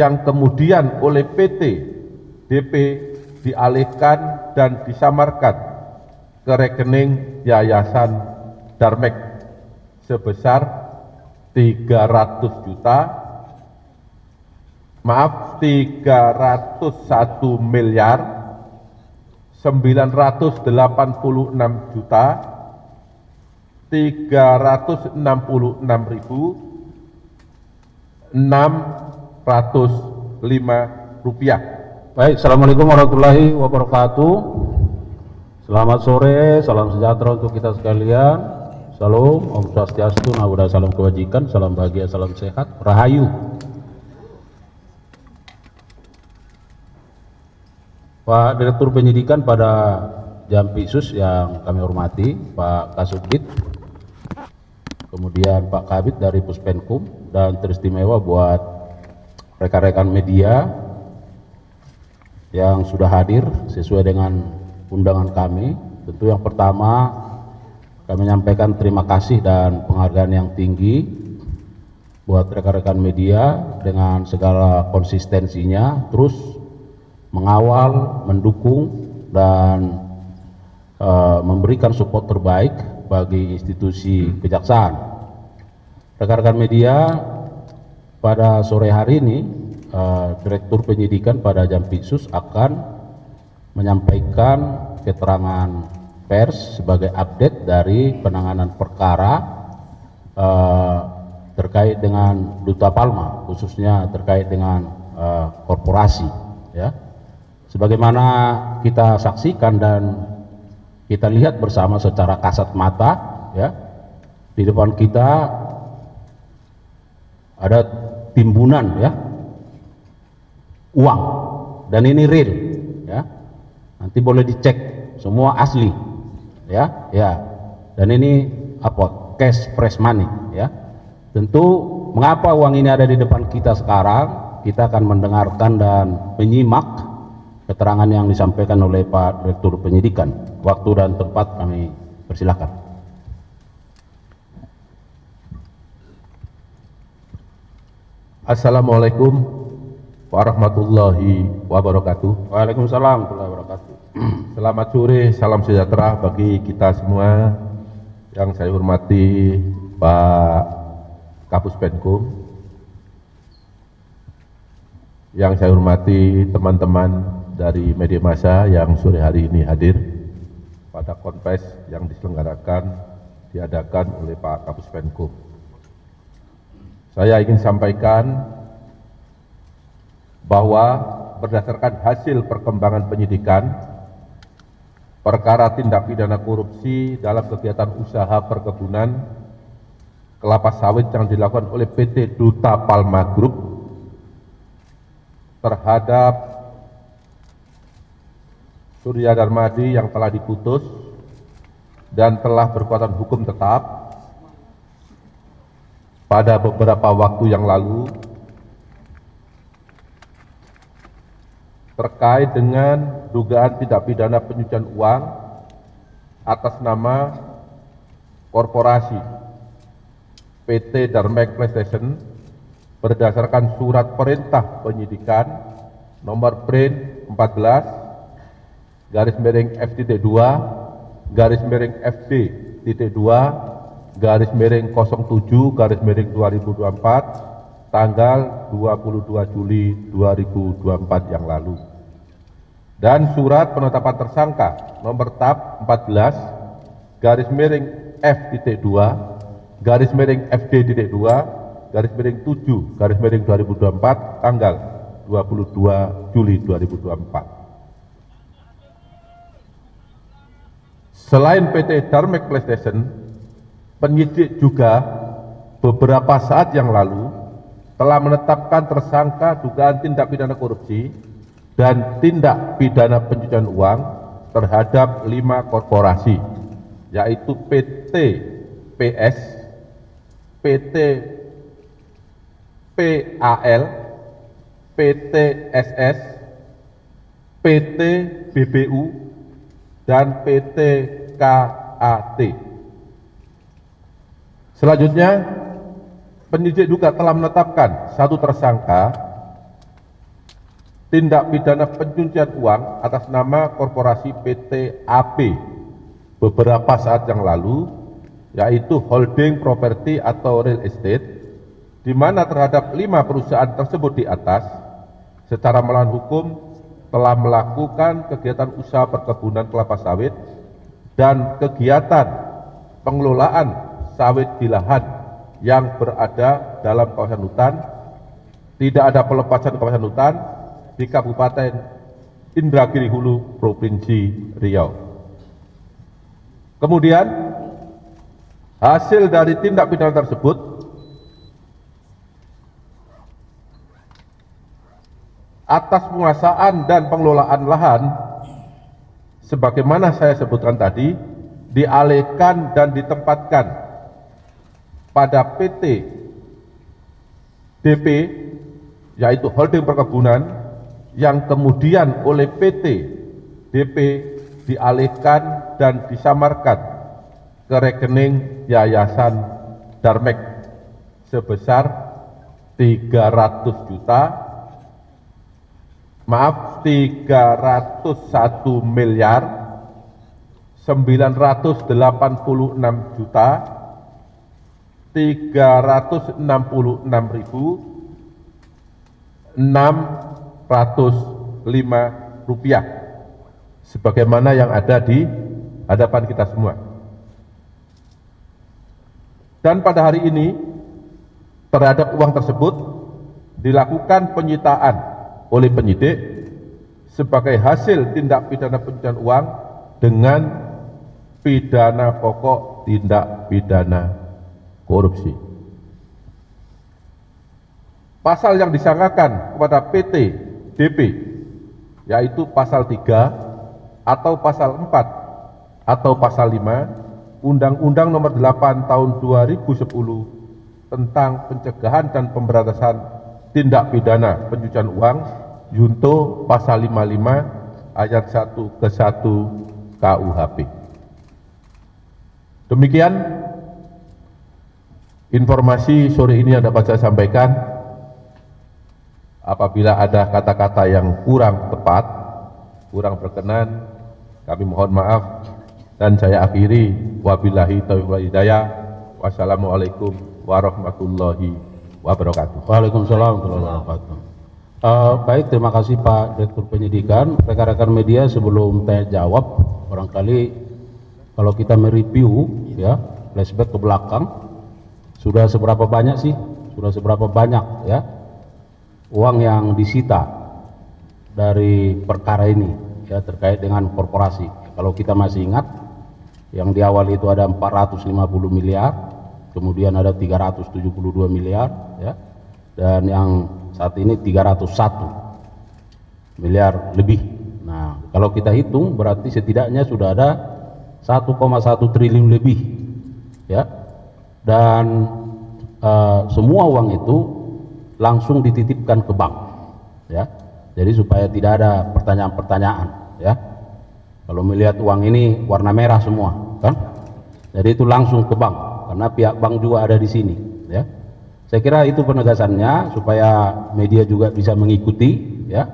yang kemudian oleh PT DP dialihkan dan disamarkan ke rekening Yayasan Darmek sebesar 301 miliar 986 juta 366.605 rupiah. Baik, Assalamualaikum warahmatullahi wabarakatuh. Selamat sore, salam sejahtera untuk kita sekalian. Salam, Om Swastiastu, Namo Buddhaya, salam kebajikan, salam bahagia, salam sehat, Rahayu. Pak Direktur Penyidikan pada Jampitsus yang kami hormati, Pak Kasubdit, kemudian Pak Kabid dari Puspenkum, dan teristimewa buat rekan-rekan media yang sudah hadir sesuai dengan undangan kami. Tentu yang pertama kami menyampaikan terima kasih dan penghargaan yang tinggi buat rekan-rekan media dengan segala konsistensinya terus mengawal, mendukung, dan memberikan support terbaik bagi institusi kejaksaan. Rekan-rekan media, pada sore hari ini Direktur Penyidikan pada Jampitsus akan menyampaikan keterangan pers sebagai update dari penanganan perkara terkait dengan Duta Palma, khususnya terkait dengan korporasi, ya. Sebagaimana kita saksikan dan kita lihat bersama secara kasat mata, ya, di depan kita ada timbunan, ya, uang, dan ini real, ya. Nanti boleh dicek, semua asli, ya, dan ini apa, cash fresh money, ya. Tentu mengapa uang ini ada di depan kita sekarang, kita akan mendengarkan dan menyimak keterangan yang disampaikan oleh Pak Direktur Penyidikan. Waktu dan tempat kami persilakan. Assalamualaikum warahmatullahi wabarakatuh. Waalaikumsalam warahmatullahi wabarakatuh. Selamat sore, salam sejahtera bagi kita semua. Yang saya hormati Pak Kapus Penkum, yang saya hormati teman-teman dari media massa yang sore hari ini hadir pada konfes yang diadakan oleh Pak Kapus Penkum. Saya ingin sampaikan bahwa berdasarkan hasil perkembangan penyidikan perkara tindak pidana korupsi dalam kegiatan usaha perkebunan kelapa sawit yang dilakukan oleh PT Duta Palma Group terhadap Surya Darmadi yang telah diputus dan telah berkekuatan hukum tetap pada beberapa waktu yang lalu terkait dengan dugaan tindak pidana pencucian uang atas nama korporasi PT Darmek PlayStation berdasarkan surat perintah penyidikan nomor Prin 14 garis miring F.2 garis miring FD.2 garis miring 07 garis miring 2024 tanggal 22 Juli 2024 yang lalu, dan surat penetapan tersangka nomor TAP 14 garis miring F.2 garis miring FD.2 garis miring 7 garis miring 2024 tanggal 22 Juli 2024. Selain PT Darmek PlayStation, penyidik juga beberapa saat yang lalu telah menetapkan tersangka dugaan tindak pidana korupsi dan tindak pidana pencucian uang terhadap 5 korporasi, yaitu PT PS, PT PAL, PT SS, PT BBU, dan PT KAT. Selanjutnya, penyidik juga telah menetapkan satu tersangka tindak pidana pencucian uang atas nama korporasi PT AP beberapa saat yang lalu, yaitu holding properti atau real estate, di mana terhadap 5 perusahaan tersebut di atas secara melawan hukum telah melakukan kegiatan usaha perkebunan kelapa sawit dan kegiatan pengelolaan sawit di lahan yang berada dalam kawasan hutan, tidak ada pelepasan kawasan hutan di Kabupaten Indragiri Hulu, Provinsi Riau. Kemudian, hasil dari tindak pidana tersebut atas penguasaan dan pengelolaan lahan sebagaimana saya sebutkan tadi dialihkan dan ditempatkan pada PT DP, yaitu holding perkebunan, yang kemudian oleh PT DP dialihkan dan disamarkan ke rekening Yayasan Darmek sebesar 301 miliar 986 juta 366.605 rupiah, sebagaimana yang ada di hadapan kita semua. Dan pada hari ini terhadap uang tersebut dilakukan penyitaan oleh penyidik sebagai hasil tindak pidana pencucian uang dengan pidana pokok tindak pidana korupsi. Pasal yang disangkakan kepada PT DP yaitu pasal 3 atau pasal 4 atau pasal 5 Undang-Undang Nomor 8 Tahun 2010 tentang pencegahan dan pemberantasan tindak pidana pencucian uang Junto pasal 55 ayat 1 ke 1 KUHP. Demikian informasi sore ini yang dapat saya sampaikan. Apabila ada kata-kata yang kurang tepat, kurang berkenan, kami mohon maaf dan saya akhiri. Wabillahi taufiq wal hidayah. Wassalamualaikum warahmatullahi wabarakatuh. Waalaikumsalam warahmatullahi wabarakatuh. Baik, terima kasih Pak Direktur Penyidikan. Rekan-rekan media, sebelum tanya jawab, barangkali kalau kita mereview ya, flashback ke belakang, sudah seberapa banyak sih? Sudah seberapa banyak ya uang yang disita dari perkara ini ya terkait dengan korporasi. Kalau kita masih ingat, yang di awal itu ada 450 miliar, kemudian ada 372 miliar ya, dan yang saat ini 301 miliar lebih. Nah, kalau kita hitung berarti setidaknya sudah ada 1,1 triliun lebih ya, dan semua uang itu langsung dititipkan ke bank ya, jadi supaya tidak ada pertanyaan-pertanyaan ya. Kalau melihat uang ini warna merah semua kan, jadi itu langsung ke bank karena pihak bank juga ada di sini ya. Saya kira itu penegasannya supaya media juga bisa mengikuti ya.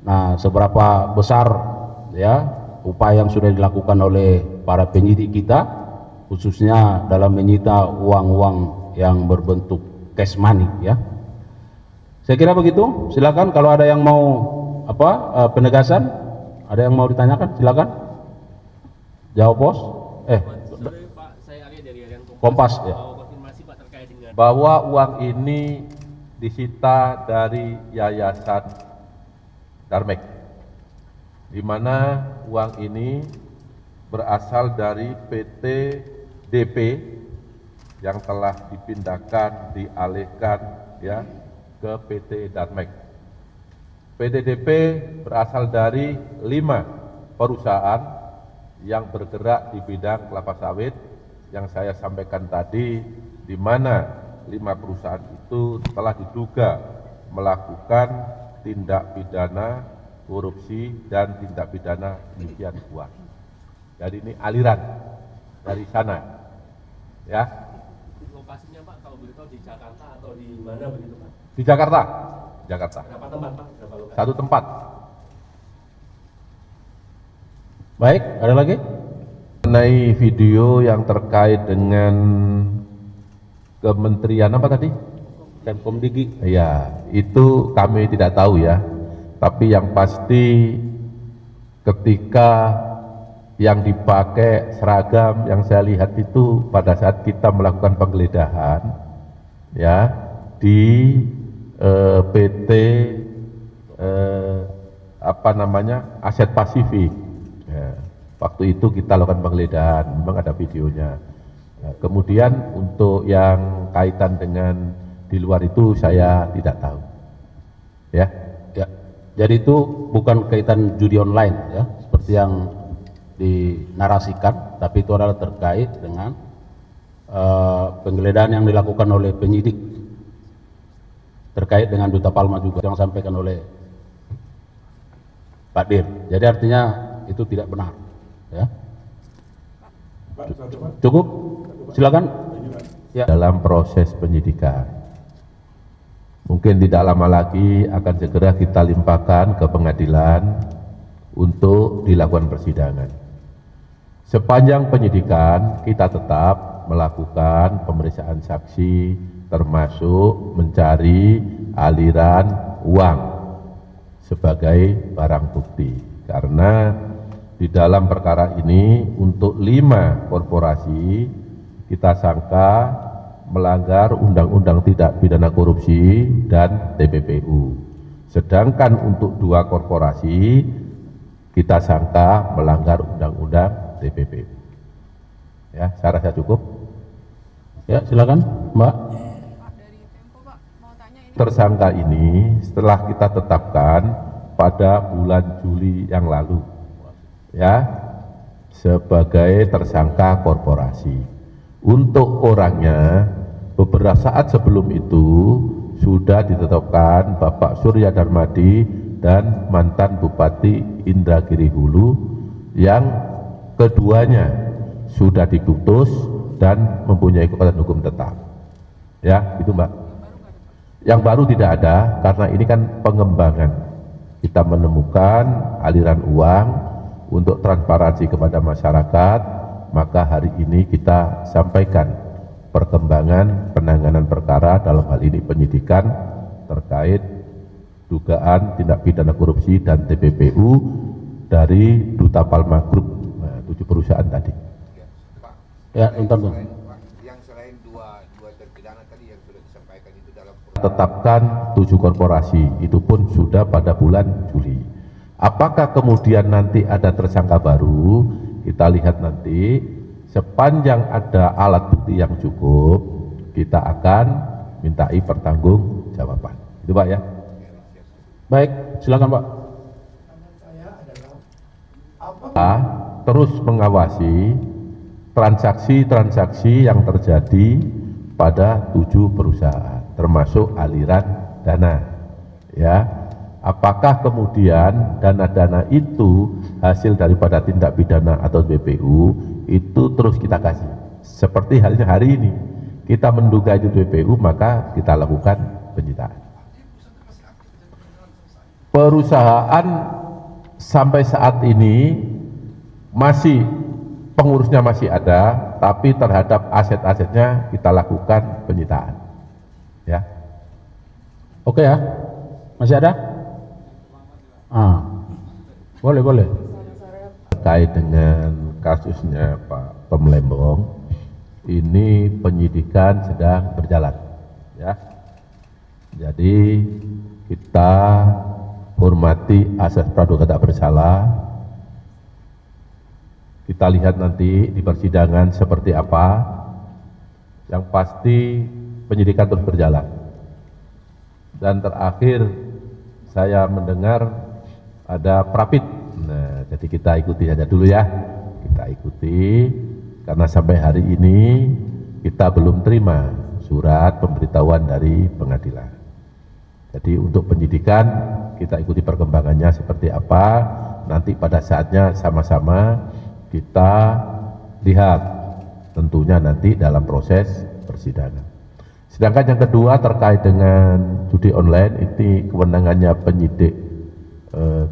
Nah, seberapa besar ya upaya yang sudah dilakukan oleh para penyidik kita khususnya dalam menyita uang-uang yang berbentuk cash money ya. Saya kira begitu. Silakan kalau ada yang mau penegasan, ada yang mau ditanyakan, silakan. Jawab Bos. Sorry, Pak, saya Arya dari Harian Kompas ya. Konfirmasi Pak terkait dengan Bahwa uang ini disita dari Yayasan Darmek, di mana uang ini berasal dari PT DP yang telah dipindahkan, dialihkan ya ke PT Darmek. PT DP berasal dari 5 perusahaan yang bergerak di bidang kelapa sawit yang saya sampaikan tadi, di mana 5 perusahaan itu telah diduga melakukan tindak pidana korupsi dan tindak pidana pencucian uang. Jadi ini aliran dari sana ya. lokasinya Pak, kalau boleh tahu di Jakarta atau di mana begitu Pak? Di Jakarta. Jakarta. Berapa tempat Pak? Berapa lokasi? Satu tempat. Baik, ada lagi? Mengenai video yang terkait dengan kementerian apa tadi? Kemkomdigi. Ya, itu kami tidak tahu ya. Tapi yang pasti ketika yang dipakai seragam yang saya lihat itu pada saat kita melakukan penggeledahan ya di PT apa namanya Aset Pasifik. Ya, waktu itu kita lakukan penggeledahan, memang ada videonya. Ya, kemudian untuk yang kaitan dengan di luar itu saya tidak tahu. Ya. Ya, jadi itu bukan kaitan judi online ya, seperti yang dinarasikan, tapi itu adalah terkait dengan penggeledahan yang dilakukan oleh penyidik terkait dengan Duta Palma juga yang disampaikan oleh Pak Dir. Jadi artinya itu tidak benar, ya. Cukup, silakan. Ya. Dalam proses penyidikan. Mungkin tidak lama lagi akan segera kita limpahkan ke pengadilan untuk dilakukan persidangan. Sepanjang penyidikan kita tetap melakukan pemeriksaan saksi termasuk mencari aliran uang sebagai barang bukti. Karena di dalam perkara ini untuk 5 korporasi kita sangka melanggar Undang-Undang Tindak Pidana Korupsi dan TPPU. Sedangkan untuk 2 korporasi kita sangka melanggar Undang-Undang TPPU. Ya, saya rasa cukup. Ya, silakan, Mbak. Tersangka ini setelah kita tetapkan pada bulan Juli yang lalu, ya, sebagai tersangka korporasi. Untuk orangnya, beberapa saat sebelum itu sudah ditetapkan Bapak Surya Darmadi dan mantan Bupati Indragiri Hulu yang keduanya sudah diputus dan mempunyai kekuatan hukum tetap. Ya, itu Mbak. Yang baru tidak ada karena ini kan pengembangan. Kita menemukan aliran uang untuk transparansi kepada masyarakat, maka hari ini kita sampaikan perkembangan penanganan perkara dalam hal ini penyidikan terkait dugaan tindak pidana korupsi dan TPPU dari Duta Palma Group. 7 perusahaan tadi. Ya, bentar dong. Yang selain dua terpidana tadi yang sudah disampaikan itu dalam Tetapkan 7 korporasi, itu pun sudah pada bulan Juli. Apakah kemudian nanti ada tersangka baru? Kita lihat nanti. Sepanjang ada alat bukti yang cukup, kita akan mintai pertanggungjawaban. Itu Pak ya. Baik, silakan Pak. Kita terus mengawasi transaksi-transaksi yang terjadi pada 7 perusahaan, termasuk aliran dana. Ya, apakah kemudian dana-dana itu hasil daripada tindak pidana atau BPU itu terus kita kasih. Seperti halnya hari ini, kita menduga itu BPU, maka kita lakukan penyitaan. Perusahaan sampai saat ini masih pengurusnya masih ada, tapi terhadap aset-asetnya kita lakukan penyitaan. Ya. Oke ya, masih ada? Boleh. Terkait dengan kasusnya Pak Pemlembong, ini penyidikan sedang berjalan. Ya. Jadi kita hormati asas praduga tak bersalah. Kita lihat nanti di persidangan seperti apa. Yang pasti penyidikan terus berjalan. Dan terakhir saya mendengar ada prapit. Nah, jadi kita ikuti saja dulu ya. Kita ikuti karena sampai hari ini kita belum terima surat pemberitahuan dari pengadilan. Jadi untuk penyidikan kita ikuti perkembangannya seperti apa. Nanti pada saatnya sama-sama kita lihat tentunya nanti dalam proses persidangan. Sedangkan yang kedua terkait dengan judi online, itu kewenangannya penyidik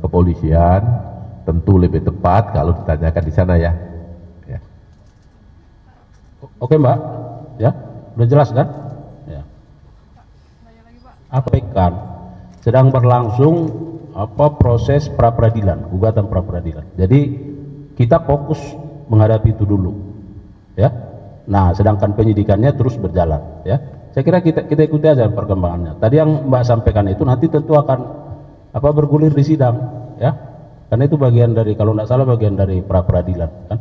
kepolisian, tentu lebih tepat kalau ditanyakan di sana ya. Ya. Oke Mbak, ya, udah jelas kan? Ya. Apa kan? Sedang berlangsung proses pra peradilan, gugatan pra peradilan. Jadi kita fokus menghadapi itu dulu, ya. Nah, sedangkan penyidikannya terus berjalan, ya. Saya kira kita ikuti aja perkembangannya. Tadi yang Mbak sampaikan itu nanti tentu akan bergulir di sidang, ya. Karena itu bagian dari, kalau tidak salah bagian dari pra peradilan, kan.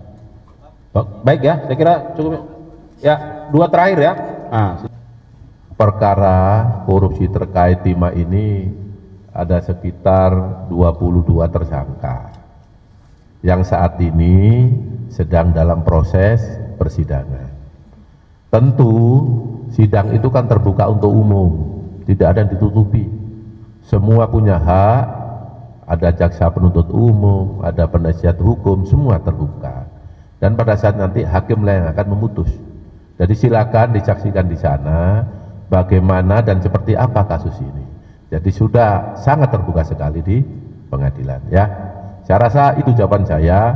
Baik ya, saya kira cukup. Ya, dua terakhir ya. Nah, Perkara korupsi terkait timah ini ada sekitar 22 tersangka yang saat ini sedang dalam proses persidangan. Tentu sidang itu kan terbuka untuk umum, tidak ada yang ditutupi. Semua punya hak, ada jaksa penuntut umum, ada penasihat hukum, semua terbuka. Dan pada saat nanti hakim lah yang akan memutus. Jadi silakan disaksikan di sana bagaimana dan seperti apa kasus ini. Jadi sudah sangat terbuka sekali di pengadilan, ya. Saya rasa itu jawaban saya.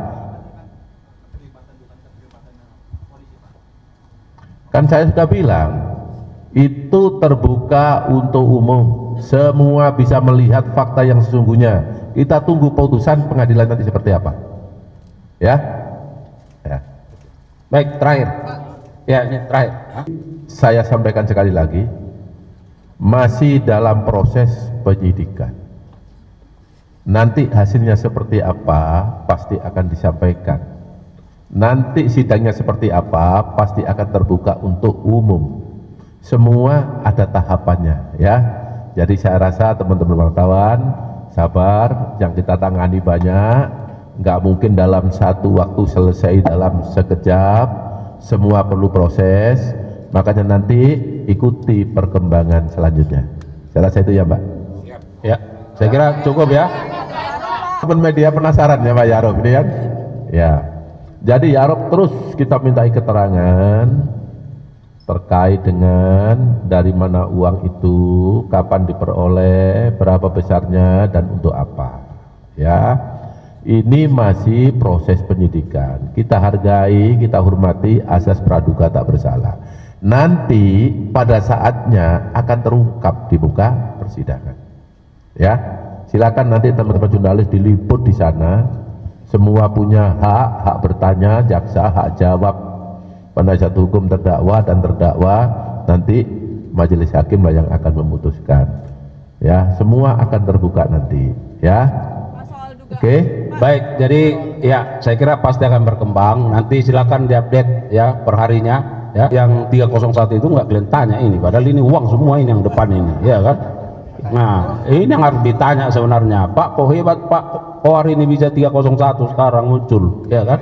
Kan saya sudah bilang itu terbuka untuk umum, semua bisa melihat fakta yang sesungguhnya. Kita tunggu putusan pengadilan nanti seperti apa, ya. Ya. baik, terakhir. Ya, ini terakhir. Saya sampaikan sekali lagi, masih dalam proses penyidikan. Nanti hasilnya seperti apa pasti akan disampaikan. Nanti sidangnya seperti apa pasti akan terbuka untuk umum. Semua ada tahapannya, ya. Jadi saya rasa teman-teman wartawan sabar, yang kita tangani banyak, nggak mungkin dalam satu waktu selesai dalam sekejap, semua perlu proses, makanya nanti ikuti perkembangan selanjutnya. Saya rasa itu ya Mbak. Ya, saya kira cukup ya. Teman media penasaran ya Pak Yarob ini kan? Ya. Jadi Yarob terus kita mintai keterangan terkait dengan dari mana uang itu, kapan diperoleh, berapa besarnya dan untuk apa. Ya. Ini masih proses penyidikan. Kita hargai, kita hormati asas praduga tak bersalah. Nanti pada saatnya akan terungkap di muka persidangan. Ya, silakan nanti teman-teman jurnalis diliput di sana. Semua punya hak bertanya, jaksa hak jawab, penasihat hukum terdakwa dan terdakwa, nanti majelis hakim lah yang akan memutuskan. Ya, semua akan terbuka nanti. Ya, oke. Baik, jadi ya saya kira pasti akan berkembang. Nanti silakan diupdate ya perharinya. Ya, yang 301 itu nggak kalian tanya ini, padahal ini uang semua ini yang depan ini, ya kan? Nah, ini yang harus ditanya sebenarnya. Pak, kok hebat Pak, kok hari ini bisa 301 sekarang muncul, ya kan?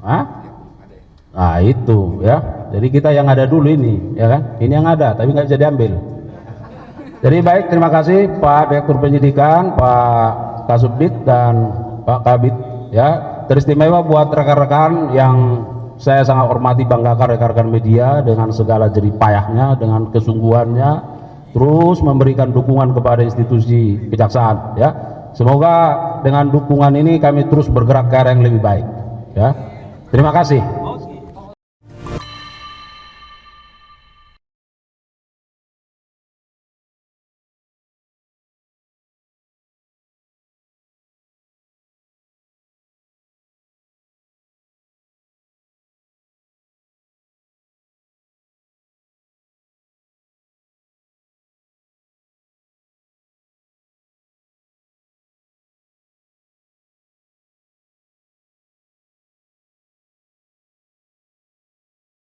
Hah? Nah itu ya. Jadi kita yang ada dulu ini, ya kan? Ini yang ada, tapi nggak bisa diambil. Jadi baik, terima kasih Pak Direktur Penyidikan, Pak Kasubdit dan Pak Kabid. Ya, teristimewa buat rekan-rekan yang saya sangat hormati, banggakan rekan-rekan media dengan segala jerih payahnya, dengan kesungguhannya, terus memberikan dukungan kepada institusi kejaksaan. Ya, semoga dengan dukungan ini kami terus bergerak ke arah yang lebih baik. Ya, terima kasih.